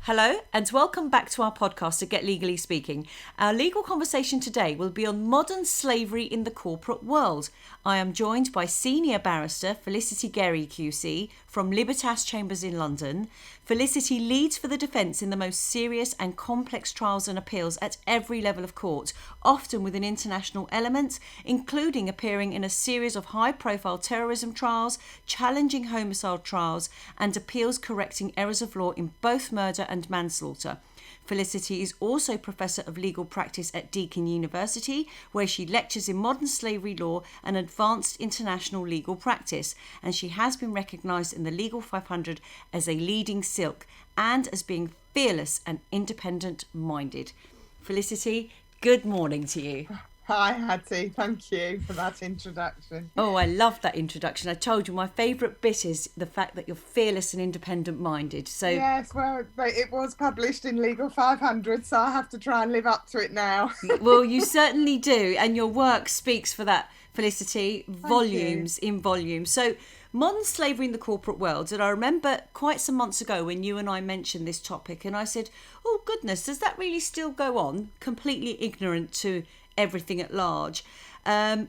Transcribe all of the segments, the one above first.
Hello and welcome back to our podcast to Get Legally Speaking. Our legal conversation today will be on modern slavery in the corporate world. I am joined by Senior Barrister Felicity Gerry QC from Libertas Chambers in London. Felicity leads for the defence in the most serious and complex trials and appeals at every level of court, often with an international element, including appearing in a series of high-profile terrorism trials, challenging homicide trials, and appeals correcting errors of law in both murder and manslaughter. Felicity is also Professor of Legal Practice at Deakin University, where she lectures in modern slavery law and advanced international legal practice, and she has been recognised in the Legal 500 as a leading silk and as being fearless and independent-minded. Felicity, good morning to you. Hi, Hattie. Thank you for that introduction. Oh, I love that introduction. I told you my favourite bit is the fact that you're fearless and independent-minded. So yes, well, it was published in Legal 500, so I have to try and live up to it now. Well, you certainly do, and your work speaks for that, Felicity, volumes in volumes. So, modern slavery in the corporate world, and I remember quite some months ago when you and I mentioned this topic, and I said, oh goodness, does that really still go on? Completely ignorant to everything at large. And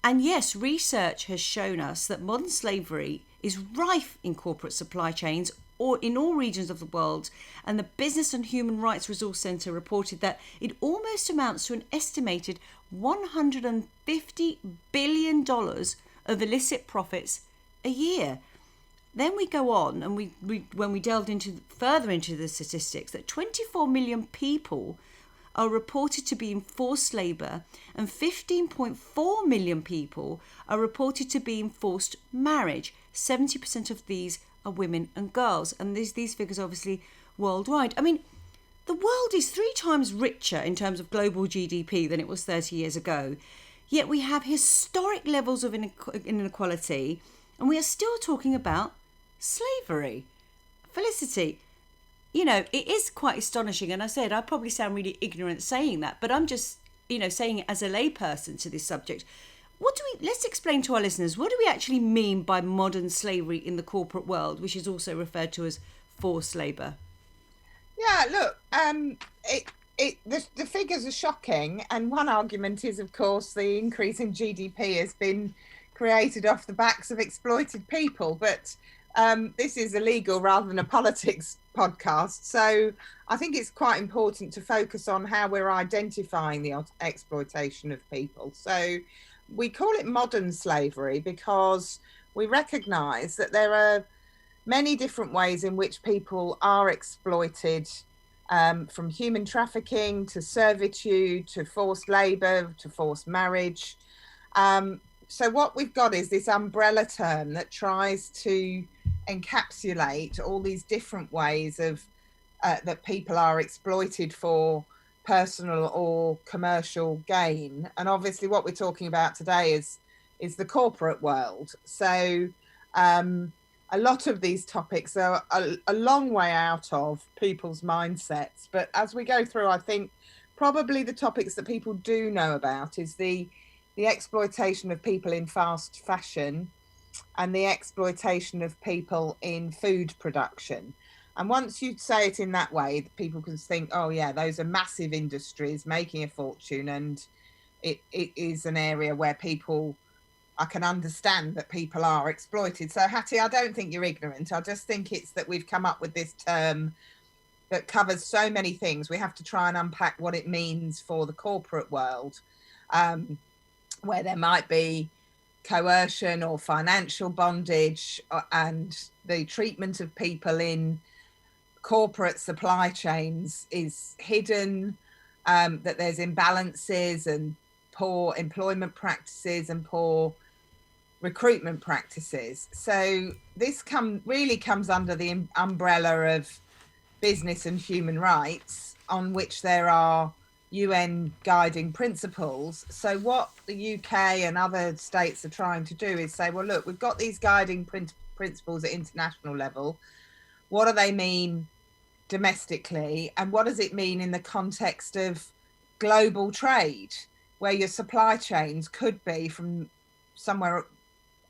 yes, research has shown us that modern slavery is rife in corporate supply chains or in all regions of the world, and the Business and Human Rights Resource Centre reported that it almost amounts to an estimated $150 billion of illicit profits a year. Then we go on and when we delved further into the statistics, that 24 million people are reported to be in forced labour and 15.4 million people are reported to be in forced marriage. 70% of these are women and girls, and these figures are obviously worldwide. I mean, the world is 3 times richer in terms of global GDP than it was 30 years ago, yet we have historic levels of inequality, and we are still talking about slavery. Felicity, you know, it is quite astonishing. And I said, I probably sound really ignorant saying that, but I'm just, saying it as a layperson to this subject. Let's explain to our listeners, what do we actually mean by modern slavery in the corporate world, which is also referred to as forced labour? Yeah, look, the figures are shocking. And one argument is, of course, the increase in GDP has been created off the backs of exploited people. But this is a legal rather than a politics podcast. So I think it's quite important to focus on how we're identifying the exploitation of people. So we call it modern slavery because we recognise that there are many different ways in which people are exploited, from human trafficking to servitude to forced labour to forced marriage. So what we've got is this umbrella term that tries to encapsulate all these different ways of that people are exploited for personal or commercial gain. And obviously what we're talking about today is the corporate world. So a lot of these topics are a long way out of people's mindsets. But as we go through, I think probably the topics that people do know about is the exploitation of people in fast fashion and the exploitation of people in food production. And once you say it in that way, people can think, oh yeah, those are massive industries making a fortune, and it is an area where I can understand that people are exploited. So Hattie, I don't think you're ignorant. I just think it's that we've come up with this term that covers so many things. We have to try and unpack what it means for the corporate world, where there might be coercion or financial bondage, and the treatment of people in corporate supply chains is hidden, that there's imbalances and poor employment practices and poor recruitment practices. So this really comes under the umbrella of business and human rights, on which there are UN guiding principles. So what the UK and other states are trying to do is say, well, look, we've got these guiding principles at international level. What do they mean domestically? And what does it mean in the context of global trade, where your supply chains could be from somewhere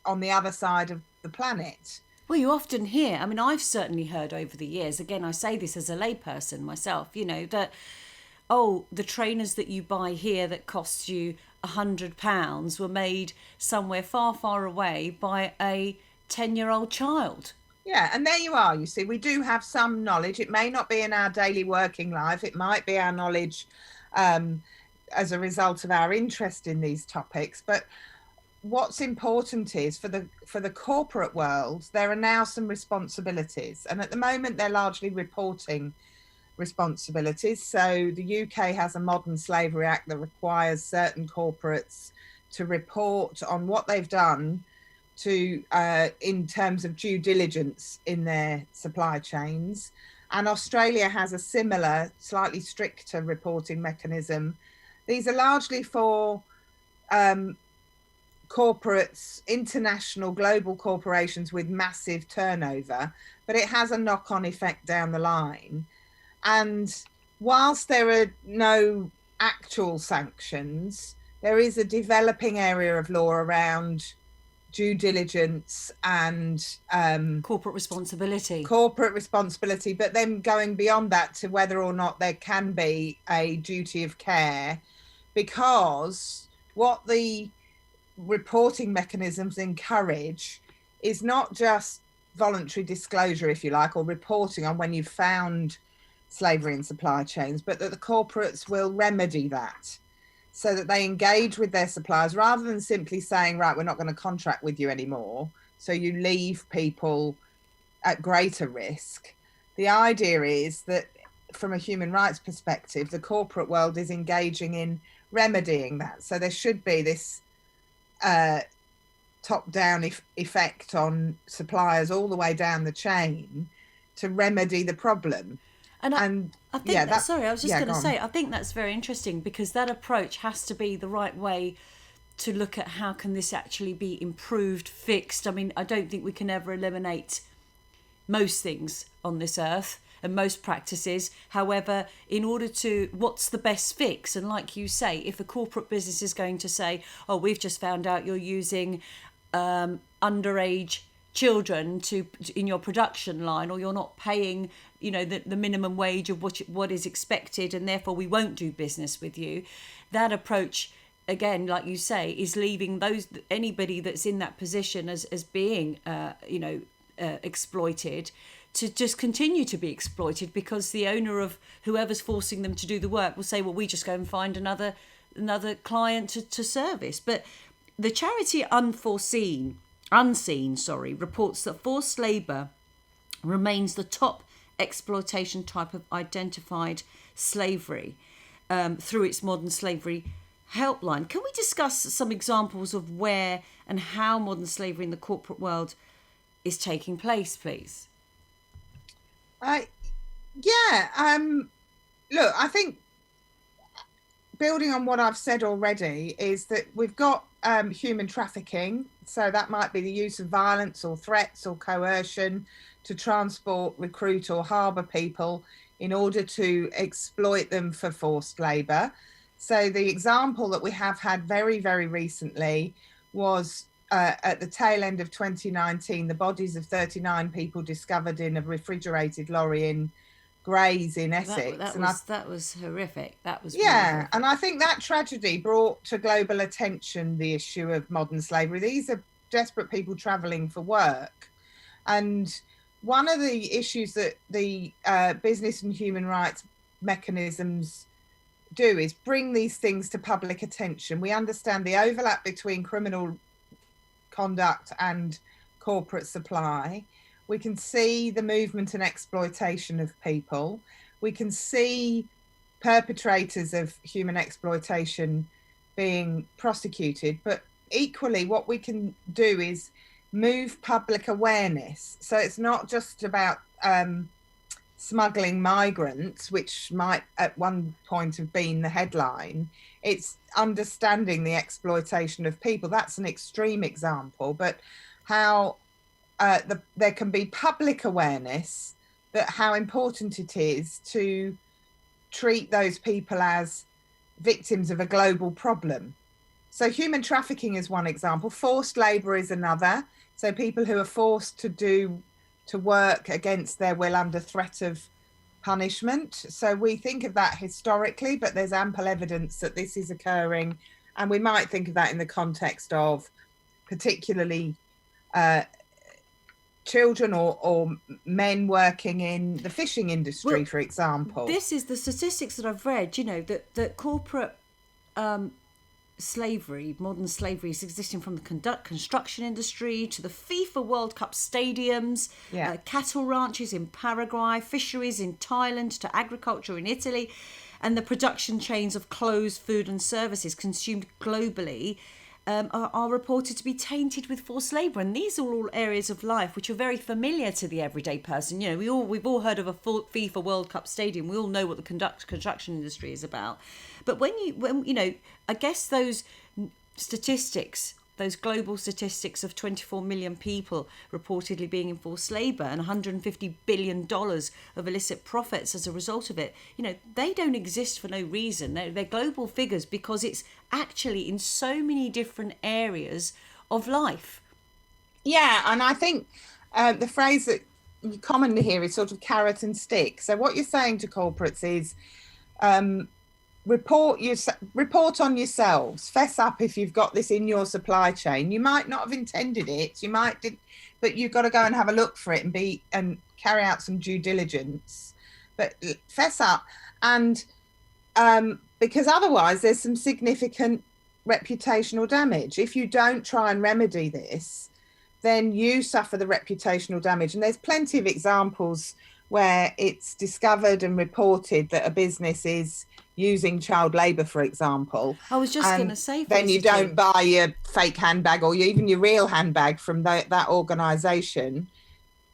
on the other side of the planet? Well, you often hear, I mean, I've certainly heard over the years, again, I say this as a layperson myself, that, oh, the trainers that you buy here that cost you £100 were made somewhere far, far away by a 10-year-old child. Yeah, and there you are. You see, we do have some knowledge. It may not be in our daily working life. It might be our knowledge as a result of our interest in these topics. But what's important is for the corporate world, there are now some responsibilities. And at the moment, they're largely reporting responsibilities. So the UK has a Modern Slavery Act that requires certain corporates to report on what they've done to in terms of due diligence in their supply chains. And Australia has a similar, slightly stricter reporting mechanism. These are largely for corporates, international, global corporations with massive turnover, but it has a knock-on effect down the line. And whilst there are no actual sanctions, there is a developing area of law around due diligence and corporate responsibility, but then going beyond that to whether or not there can be a duty of care, because what the reporting mechanisms encourage is not just voluntary disclosure, if you like, or reporting on when you've found slavery in supply chains, but that the corporates will remedy that, so that they engage with their suppliers rather than simply saying, right, we're not going to contract with you anymore. So you leave people at greater risk. The idea is that from a human rights perspective, the corporate world is engaging in remedying that. So there should be this top-down effect on suppliers all the way down the chain to remedy the problem. And I think I was just going to say, I think that's very interesting, because that approach has to be the right way to look at how can this actually be improved, fixed. I mean, I don't think we can ever eliminate most things on this earth and most practices. However, in order to, what's the best fix? And like you say, if a corporate business is going to say, oh, we've just found out you're using underage children in your production line, or you're not paying the minimum wage of what is expected, and therefore we won't do business with you. That approach, again, like you say, is leaving anybody that's in that position as being exploited to just continue to be exploited, because the owner of whoever's forcing them to do the work will say, well, we just go and find another client to service. But the charity Unseen reports that forced labour remains the top exploitation type of identified slavery through its modern slavery helpline. Can we discuss some examples of where and how modern slavery in the corporate world is taking place, please? Look, I think building on what I've said already is that we've got human trafficking. So that might be the use of violence or threats or coercion to transport, recruit or harbour people in order to exploit them for forced labour. So the example that we have had very, very recently was at the tail end of 2019, the bodies of 39 people discovered in a refrigerated lorry in Grays in Essex. That was horrific. That was horrific. And I think that tragedy brought to global attention the issue of modern slavery. These are desperate people travelling for work, and one of the issues that the business and human rights mechanisms do is bring these things to public attention. We understand the overlap between criminal conduct and corporate supply. We can see the movement and exploitation of people. We can see perpetrators of human exploitation being prosecuted. But equally, what we can do is move public awareness. So it's not just about smuggling migrants, which might at one point have been the headline. It's understanding the exploitation of people. That's an extreme example, but how there can be public awareness that how important it is to treat those people as victims of a global problem. So human trafficking is one example. Forced labour is another. So people who are forced to work against their will under threat of punishment. So we think of that historically, but there's ample evidence that this is occurring. And we might think of that in the context of particularly children or men working in the fishing industry, for example. This is the statistics that I've read, that corporate slavery, modern slavery, is existing from the construction industry to the FIFA World Cup stadiums, cattle ranches in Paraguay, fisheries in Thailand to agriculture in Italy, and the production chains of clothes, food and services consumed globally are reported to be tainted with forced labour. And these are all areas of life which are very familiar to the everyday person. We've all heard of a full FIFA World Cup stadium. We all know what the construction industry is about. But when I guess those statistics, those global statistics of 24 million people reportedly being in forced labour and $150 billion of illicit profits as a result of it, they don't exist for no reason. They're global figures because it's actually in so many different areas of life. Yeah, and I think the phrase that you commonly hear is sort of carrot and stick. So what you're saying to corporates is report on yourselves, fess up if you've got this in your supply chain. You might not have intended it, but you've got to go and have a look for it and carry out some due diligence, but fess up. And because otherwise there's some significant reputational damage. If you don't try and remedy this, then you suffer the reputational damage. And there's plenty of examples where it's discovered and reported that a business is using child labour, for example. I was just going to say, then you don't buy your fake handbag or even your real handbag from that organisation.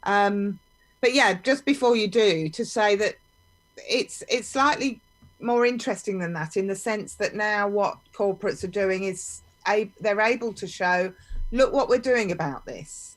But yeah, just before you do, to say that it's slightly more interesting than that, in the sense that now what corporates are doing is they're able to show, look what we're doing about this.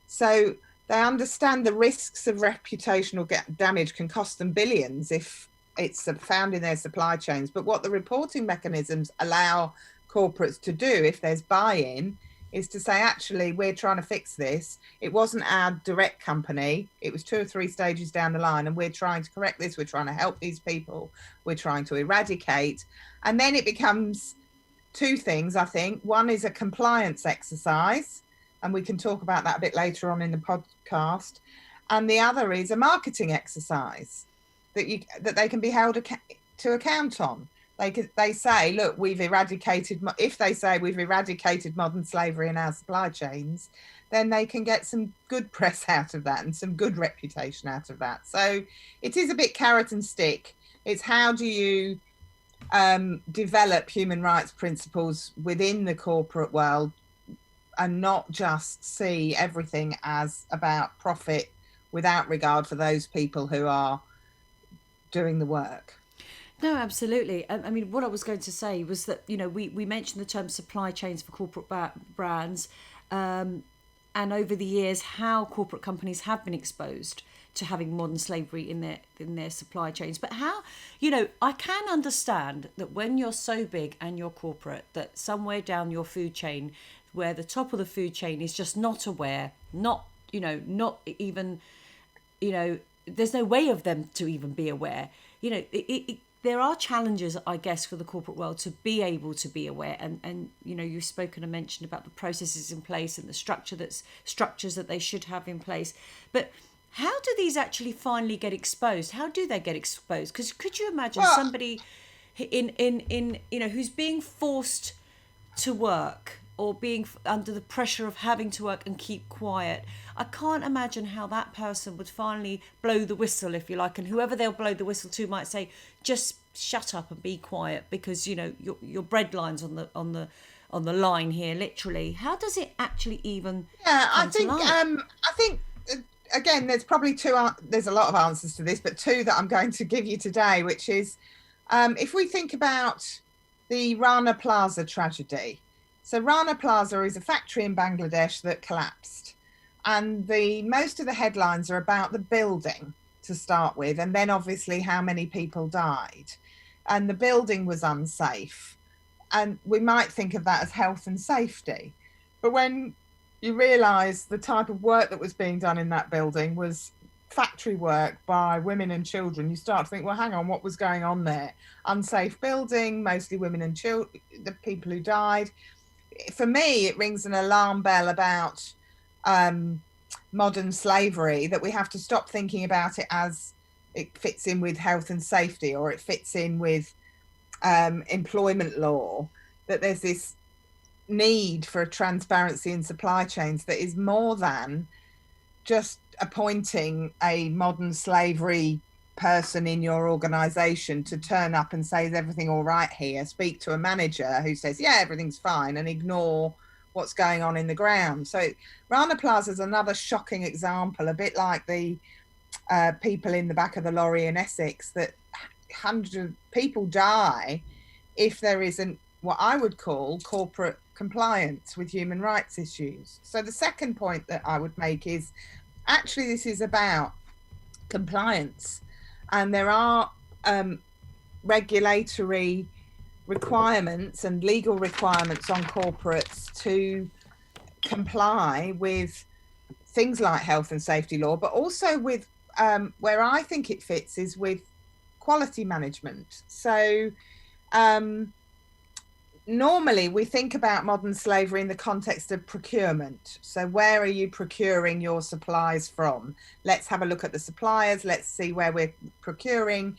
So they understand the risks of reputational damage can cost them billions if it's found in their supply chains. But what the reporting mechanisms allow corporates to do, if there's buy-in, is to say, actually, we're trying to fix this. It wasn't our direct company. It was 2 or 3 stages down the line, and we're trying to correct this. We're trying to help these people. We're trying to eradicate. And then it becomes 2 things, I think. One is a compliance exercise, and we can talk about that a bit later on in the podcast. And the other is a marketing exercise that they can be held to account on. They say, look, if they say we've eradicated modern slavery in our supply chains, then they can get some good press out of that and some good reputation out of that. So it is a bit carrot and stick. It's how do you develop human rights principles within the corporate world and not just see everything as about profit without regard for those people who are doing the work. No, absolutely. I mean, what I was going to say was that, we mentioned the term supply chains for corporate brands, and over the years, how corporate companies have been exposed to having modern slavery in their supply chains. But how, I can understand that when you're so big and you're corporate, that somewhere down your food chain, where the top of the food chain is just not aware, not even, there's no way of them to even be aware. There are challenges, I guess, for the corporate world to be able to be aware. And you've spoken and mentioned about the processes in place and the structures that they should have in place. But how do these actually finally get exposed? How do they get exposed? Because could you imagine somebody in who's being forced to work or being under the pressure of having to work and keep quiet? I can't imagine how that person would finally blow the whistle, if you like, and whoever they'll blow the whistle to might say, just shut up and be quiet because your bread line's on the line here, literally. How does it actually even come to light? I think again, there's probably there's a lot of answers to this, but 2 that I'm going to give you today, which is if we think about the Rana Plaza tragedy. So Rana Plaza is a factory in Bangladesh that collapsed, and most of the headlines are about the building to start with, and then obviously how many people died, and the building was unsafe, and we might think of that as health and safety. But when you realise the type of work that was being done in that building was factory work by women and children. You start to think, well, hang on, what was going on there? Unsafe building, mostly women and children, the people who died. For me, it rings an alarm bell about modern slavery, that we have to stop thinking about it as it fits in with health and safety, or it fits in with employment law, that there's this need for transparency in supply chains that is more than just appointing a modern slavery person in your organization to turn up and say, is everything all right here? Speak to a manager who says, yeah, everything's fine, and ignore what's going on in the ground. So Rana Plaza is another shocking example, a bit like the people in the back of the lorry in Essex, that hundreds of people die if there isn't what I would call corporate compliance with human rights issues. So the second point that I would make is, actually this is about compliance, and there are regulatory requirements and legal requirements on corporates to comply with things like health and safety law, but also with where I think it fits is with quality management. So normally we think about modern slavery in the context of procurement. So where are you procuring your supplies from? Let's have a look at the suppliers. Let's see where we're procuring.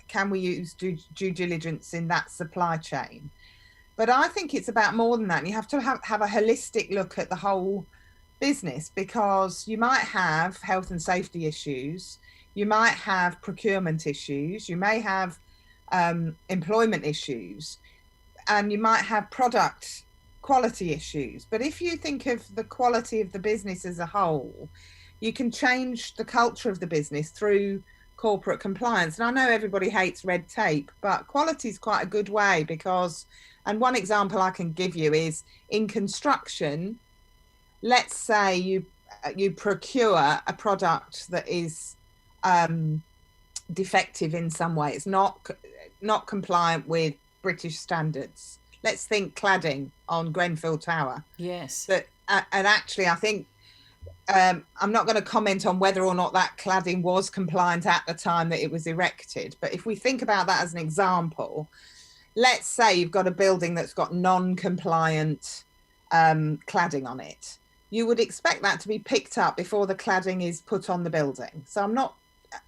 Can we use due diligence in that supply chain? But I think it's about more than that. And you have to have a holistic look at the whole business, because you might have health and safety issues. You might have procurement issues. You may have employment issues. And you might have product quality issues. But if you think of the quality of the business as a whole, you can change the culture of the business through corporate compliance. And I know everybody hates red tape, but quality is quite a good way, because, and one example I can give you is in construction, let's say you procure a product that is defective in some way. It's not compliant with British standards. Let's think cladding on Grenfell Tower. Yes. That and actually, I think I'm not going to comment on whether or not that cladding was compliant at the time that it was erected. But if we think about that as an example, let's say you've got a building that's got non-compliant cladding on it. You would expect that to be picked up before the cladding is put on the building. So I'm not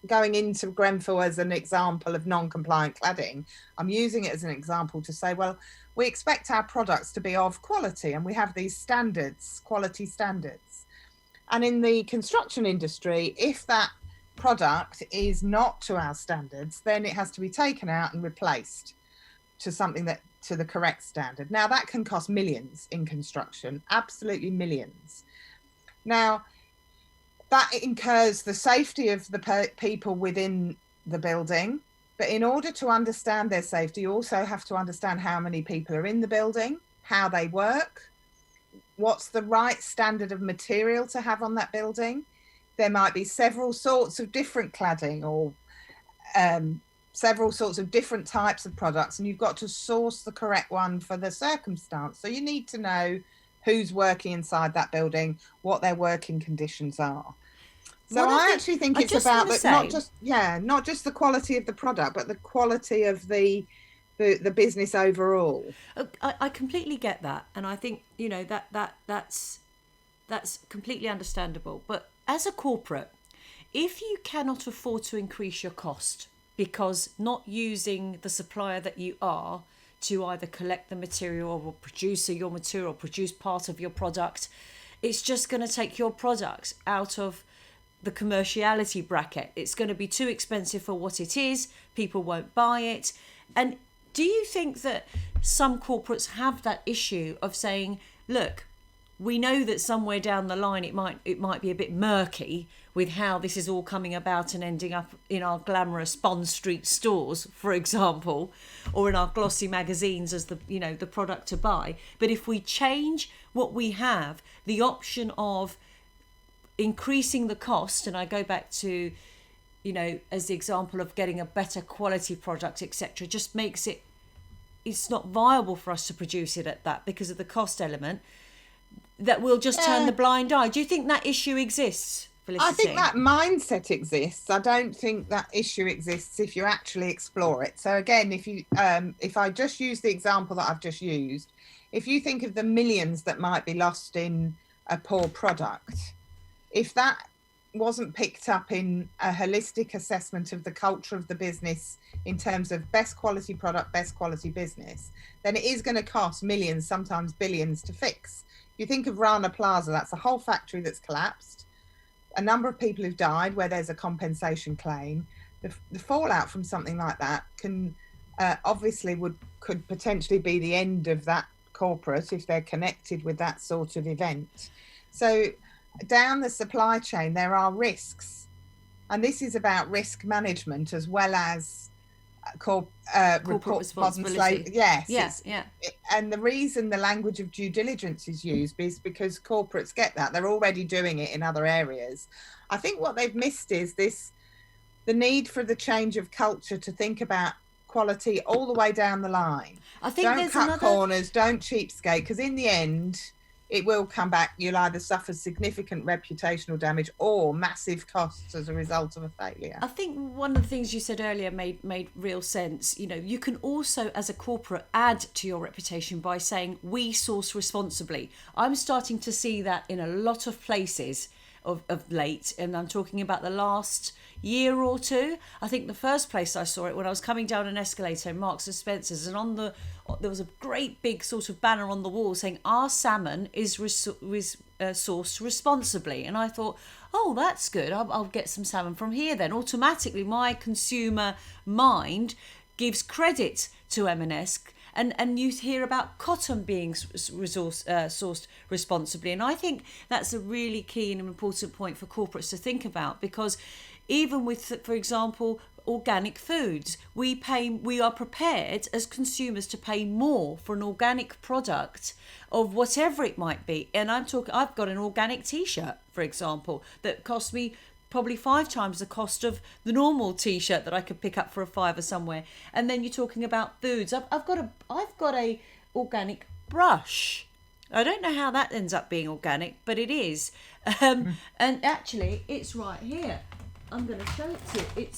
going into Grenfell as an example of non-compliant cladding. I'm using it as an example to say, well, we expect our products to be of quality, and we have these standards, quality standards. And in the construction industry, if that product is not to our standards, then it has to be taken out and replaced to something that to the correct standard. Now that can cost millions in construction, absolutely millions. Now, that incurs the safety of the people within the building. But in order to understand their safety, you also have to understand how many people are in the building, how they work, what's the right standard of material to have on that building. There might be several sorts of different cladding, or several sorts of different types of products, and you've got to source the correct one for the circumstance. So you need to know who's working inside that building, what their working conditions are. So I actually think it's about not just the quality of the product, but the quality of the business overall. I completely get that, and I think that's completely understandable. But as a corporate, if you cannot afford to increase your cost because not using the supplier that you are to either collect the material or produce your material, produce part of your product, it's just going to take your product out of the commerciality bracket. It's going to be too expensive for what it is. People won't buy it. And do you think that some corporates have that issue of saying, look, we know that somewhere down the line it might be a bit murky with how this is all coming about and ending up in our glamorous Bond Street stores, for example, or in our glossy magazines as the product to buy. But if we change what we have, the option of increasing the cost, and I go back to, as the example of getting a better quality product, etc., just makes it's not viable for us to produce it at that because of the cost element. that we'll just turn Yeah. the blind eye. Do you think that issue exists, Felicity? I think that mindset exists. I don't think that issue exists if you actually explore it. So again, if I just use the example that I've just used, if you think of the millions that might be lost in a poor product, if that wasn't picked up in a holistic assessment of the culture of the business in terms of best quality product, best quality business, then it is going to cost millions, sometimes billions to fix. If you think of Rana Plaza, that's a whole factory that's collapsed, a number of people who've died where there's a compensation claim. The fallout from something like that can obviously could potentially be the end of that corporate if they're connected with that sort of event. So down the supply chain, there are risks. And this is about risk management as well as corporate responsibility. Yes. And the reason the language of due diligence is used is because corporates get that. They're already doing it in other areas. I think what they've missed is the need for the change of culture to think about quality all the way down the line. I think don't cut corners, don't cheapskate, because in the end, it will come back. You'll either suffer significant reputational damage or massive costs as a result of a failure. I think one of the things you said earlier made real sense. You know, you can also, as a corporate, add to your reputation by saying, we source responsibly. I'm starting to see that in a lot of places of late, and I'm talking about the last year or two. I think the first place I saw it when I was coming down an escalator in Marks and Spencer's, and there was a great big sort of banner on the wall saying our salmon is sourced responsibly. And I thought, oh, that's good. I'll get some salmon from here then. Automatically, my consumer mind gives credit to M&S. And you hear about cotton being sourced responsibly. And I think that's a really key and important point for corporates to think about, because even with, for example, organic foods, we are prepared as consumers to pay more for an organic product of whatever it might be. And I've got an organic t-shirt, for example, that cost me probably 5 times the cost of the normal t-shirt that I could pick up for a £5 somewhere. And then you're talking about foods. I've got a organic brush. I don't know how that ends up being organic, but it is. And actually, it's right here. I'm going to show it to you.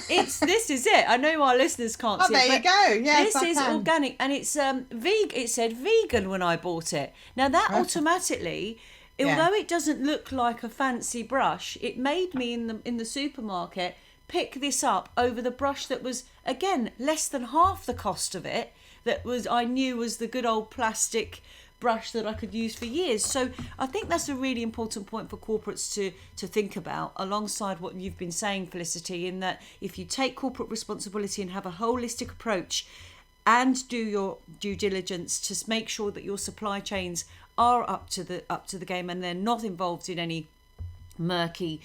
This is it. I know our listeners can't see it. Oh, there you go. Yes, this is organic, and it's it said vegan when I bought it. Now that automatically, although it doesn't look like a fancy brush, it made me in the supermarket pick this up over the brush that was, again, less than half the cost of it. I knew was the good old plastic brush that I could use for years. So I think that's a really important point for corporates to think about, alongside what you've been saying, Felicity, in that if you take corporate responsibility and have a holistic approach and do your due diligence to make sure that your supply chains are up to the game and they're not involved in any murky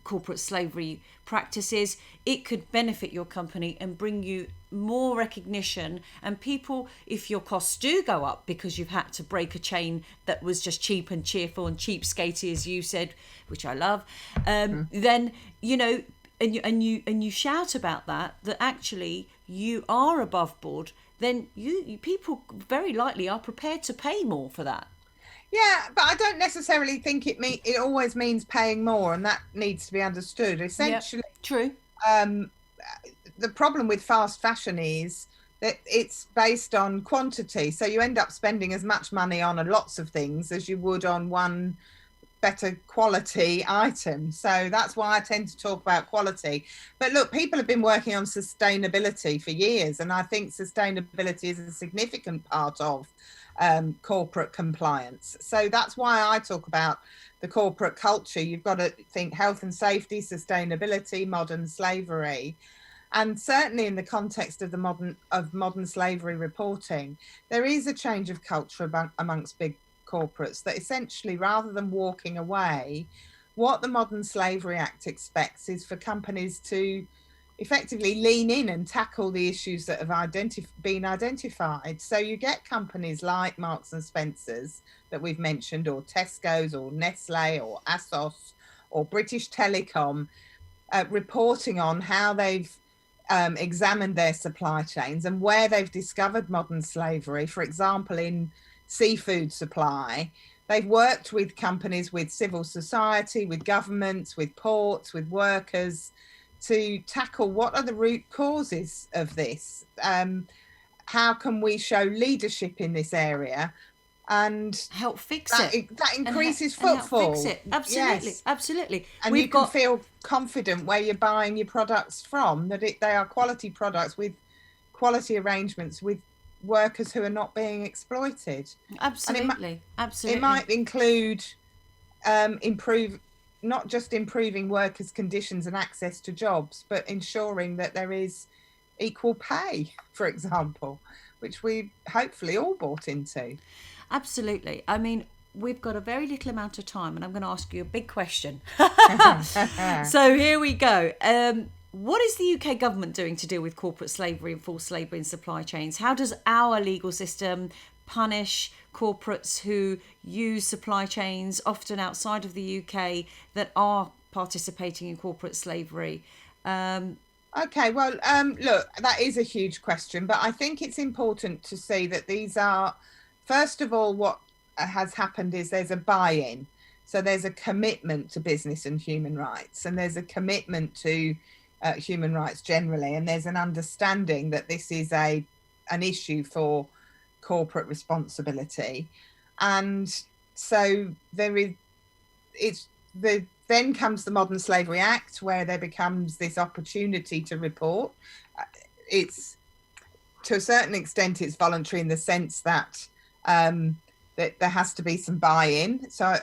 corporate slavery practices, it could benefit your company and bring you more recognition. And people, if your costs do go up because you've had to break a chain that was just cheap and cheerful and cheapskatey, as you said, which I love, then and you shout about that actually you are above board, then you people very likely are prepared to pay more for that. Yeah, but I don't necessarily think it always means paying more, and that needs to be understood. Essentially, true. The problem with fast fashion is that it's based on quantity, so you end up spending as much money on lots of things as you would on one better quality item. So that's why I tend to talk about quality. But look, people have been working on sustainability for years, and I think sustainability is a significant part of corporate compliance. So that's why I talk about the corporate culture. You've got to think health and safety, sustainability, modern slavery. And certainly in the context of modern slavery reporting, there is a change of culture amongst big corporates that essentially, rather than walking away, what the Modern Slavery Act expects is for companies to effectively lean in and tackle the issues that have been identified. So you get companies like Marks and Spencer's that we've mentioned, or Tesco's, or Nestle, or ASOS, or British Telecom, reporting on how they've examined their supply chains and where they've discovered modern slavery. For example, in seafood supply. They've worked with companies, with civil society, with governments, with ports, with workers, to tackle what are the root causes of this. How can we show leadership in this area and help fix that it? that increases And help footfall? fix it. Absolutely, Yes. absolutely. And you can feel confident where you're buying your products from, that they are quality products with quality arrangements with workers who are not being exploited. Absolutely, absolutely. It might include not just improving workers' conditions and access to jobs, but ensuring that there is equal pay, for example, which we hopefully all bought into. Absolutely. I mean, we've got a very little amount of time, and I'm going to ask you a big question. So here we go. What is the UK government doing to deal with corporate slavery and forced labour in supply chains? How does our legal system punish corporates who use supply chains, often outside of the UK, that are participating in corporate slavery? Okay, well, look, that is a huge question, but I think it's important to see that these are, first of all, what has happened is there's a buy-in. So there's a commitment to business and human rights, and there's a commitment to human rights generally, and there's an understanding that this is an issue for corporate responsibility. And so then comes the Modern Slavery Act, where there becomes this opportunity to report. It's, to a certain extent, it's voluntary in the sense that that there has to be some buy-in. So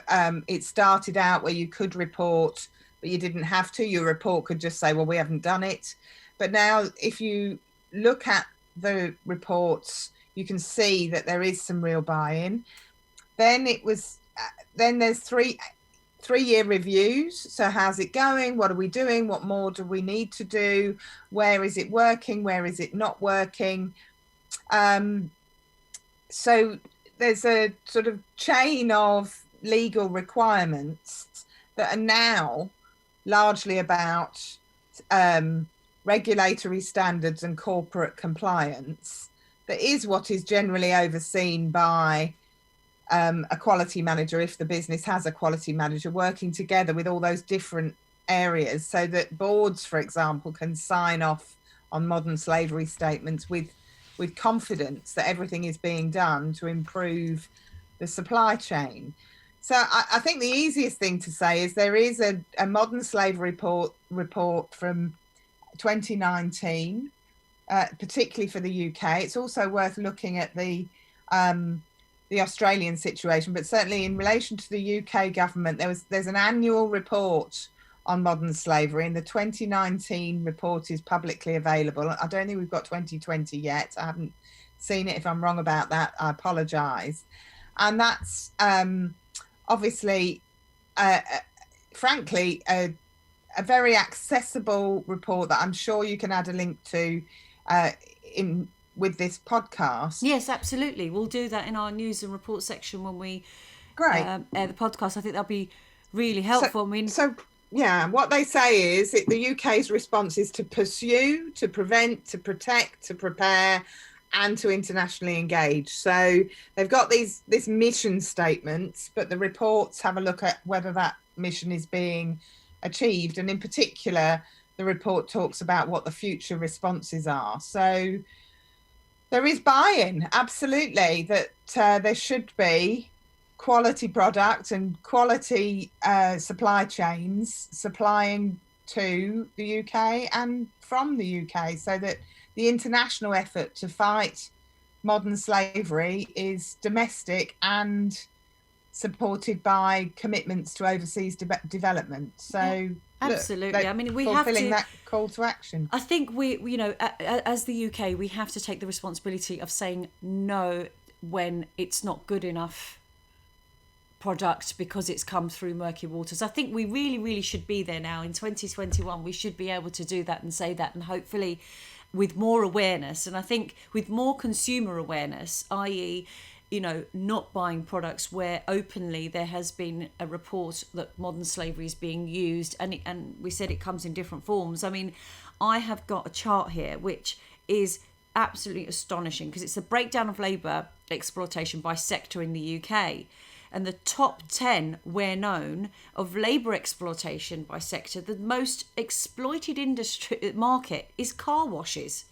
it started out where you could report, but you didn't have to. Your report could just say, well, we haven't done it. But now if you look at the reports, you can see that there is some real buy-in. Then there's three-year reviews. So how's it going? What are we doing? What more do we need to do? Where is it working? Where is it not working? So there's a sort of chain of legal requirements that are now largely about regulatory standards and corporate compliance. That is what is generally overseen by a quality manager, if the business has a quality manager, working together with all those different areas, so that boards, for example, can sign off on modern slavery statements with confidence that everything is being done to improve the supply chain. So I think the easiest thing to say is there is a modern slavery report from 2019, particularly for the UK. It's also worth looking at the Australian situation, but certainly in relation to the UK government, there's an annual report on modern slavery, and the 2019 report is publicly available. I don't think we've got 2020 yet. I haven't seen it. If I'm wrong about that, I apologise. And that's obviously, frankly, a very accessible report that I'm sure you can add a link to with this podcast. Yes, absolutely. We'll do that in our news and report section when we air the podcast. I think that'll be really helpful. Yeah, what they say is the UK's response is to pursue, to prevent, to protect, to prepare, and to internationally engage. So they've got this mission statements, but the reports have a look at whether that mission is being achieved. And in particular, the report talks about what the future responses are. So there is buy-in, absolutely, that there should be quality product and quality supply chains supplying to the UK and from the UK, so that the international effort to fight modern slavery is domestic and supported by commitments to overseas development. So absolutely. Look, I mean, we have to that call to action. I think as the UK, we have to take the responsibility of saying no when it's not good enough product because it's come through murky waters. I think we really, really should be there now in 2021. We should be able to do that and say that, and hopefully with more awareness. And I think with more consumer awareness, i.e., not buying products where openly there has been a report that modern slavery is being used, and we said it comes in different forms. I mean, I have got a chart here which is absolutely astonishing because it's a breakdown of labour exploitation by sector in the UK. And the top 10, we're known, of labour exploitation by sector, the most exploited industry market is car washes.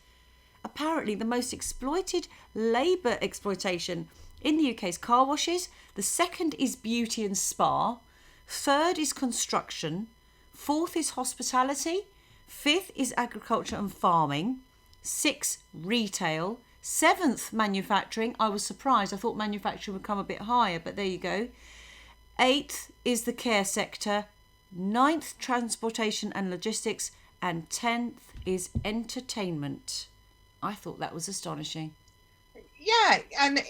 Apparently, the most exploited labour exploitation in the UK is car washes. The second is beauty and spa. Third is construction. Fourth is hospitality. Fifth is agriculture and farming. Sixth, retail. Seventh, manufacturing. I was surprised. I thought manufacturing would come a bit higher, but there you go. Eighth is the care sector. Ninth, transportation and logistics. And 10th is entertainment. I thought that was astonishing. Yeah, and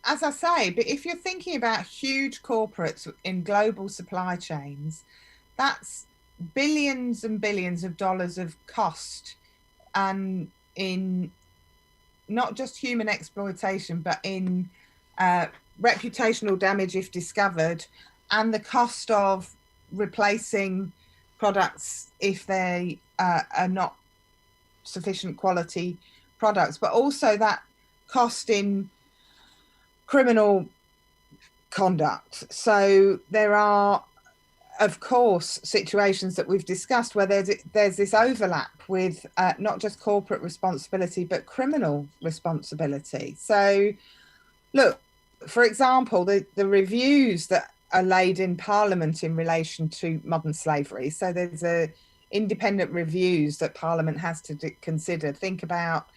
as I say, but if you're thinking about huge corporates in global supply chains, that's billions and billions of dollars of cost, and in not just human exploitation, but in reputational damage if discovered, and the cost of replacing products if they are not sufficient quality products, but also that cost in criminal conduct. So there are, of course, situations that we've discussed where there's this overlap with not just corporate responsibility, but criminal responsibility. So look, for example, the reviews that are laid in Parliament in relation to modern slavery. So there's independent reviews that Parliament has to consider. Think about,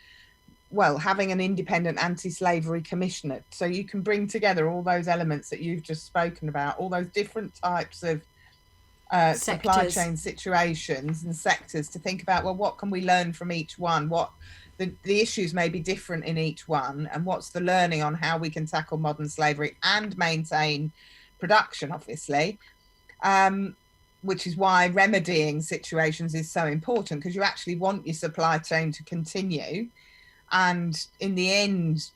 well, having an independent anti-slavery commissioner. So you can bring together all those elements that you've just spoken about, all those different types of supply chain situations and sectors, to think about, well, what can we learn from each one? What the issues may be different in each one, and what's the learning on how we can tackle modern slavery and maintain production, obviously. Which is why remedying situations is so important, because you actually want your supply chain to continue. And in the end,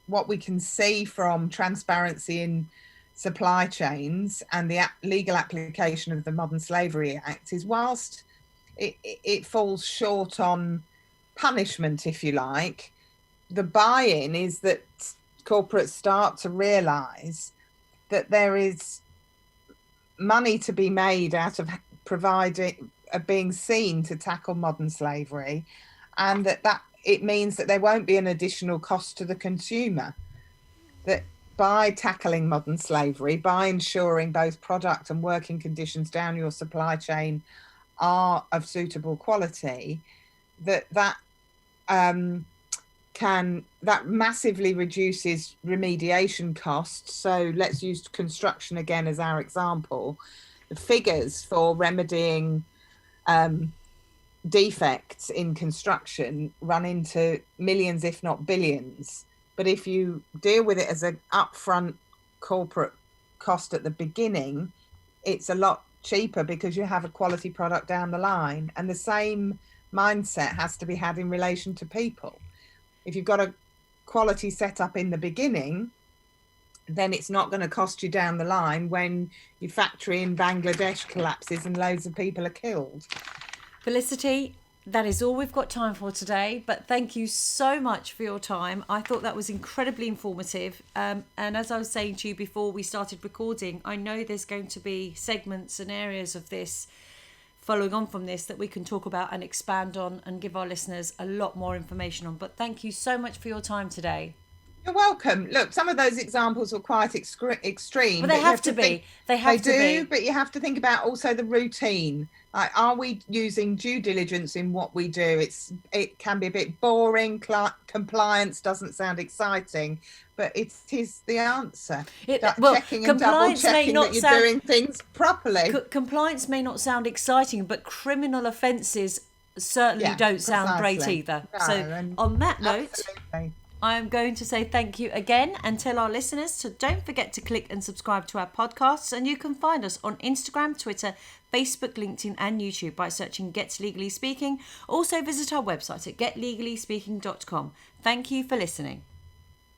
what we can see from transparency in supply chains and the legal application of the Modern Slavery Act is, whilst it falls short on punishment, if you like, the buy-in is that corporates start to realise that there is money to be made out of being seen to tackle modern slavery, and that it means that there won't be an additional cost to the consumer. That by tackling modern slavery, by ensuring both product and working conditions down your supply chain are of suitable quality, that massively reduces remediation costs. So let's use construction again as our example. The figures for remedying defects in construction run into millions, if not billions. But if you deal with it as an upfront corporate cost at the beginning, it's a lot cheaper because you have a quality product down the line. And the same mindset has to be had in relation to people. If you've got a quality setup in the beginning, then it's not going to cost you down the line when your factory in Bangladesh collapses and loads of people are killed. Felicity, that is all we've got time for today, but thank you so much for your time. I thought that was incredibly informative. And as I was saying to you before we started recording, I know there's going to be segments and areas of this following on from this that we can talk about and expand on and give our listeners a lot more information on. But thank you so much for your time today. You're welcome. Look, some of those examples were quite extreme. But they have to be. They do, but you have to think about also the routine. Like, are we using due diligence in what we do? It can be a bit boring. Compliance doesn't sound exciting, but it is the answer. Checking and double checking that you're doing things properly. Compliance may not sound exciting, but criminal offences certainly don't sound great either. No, so on that note, I am going to say thank you again and tell our listeners to don't forget to click and subscribe to our podcasts, and you can find us on Instagram, Twitter, Facebook, LinkedIn and YouTube by searching Get Legally Speaking. Also visit our website at getlegallyspeaking.com. Thank you for listening.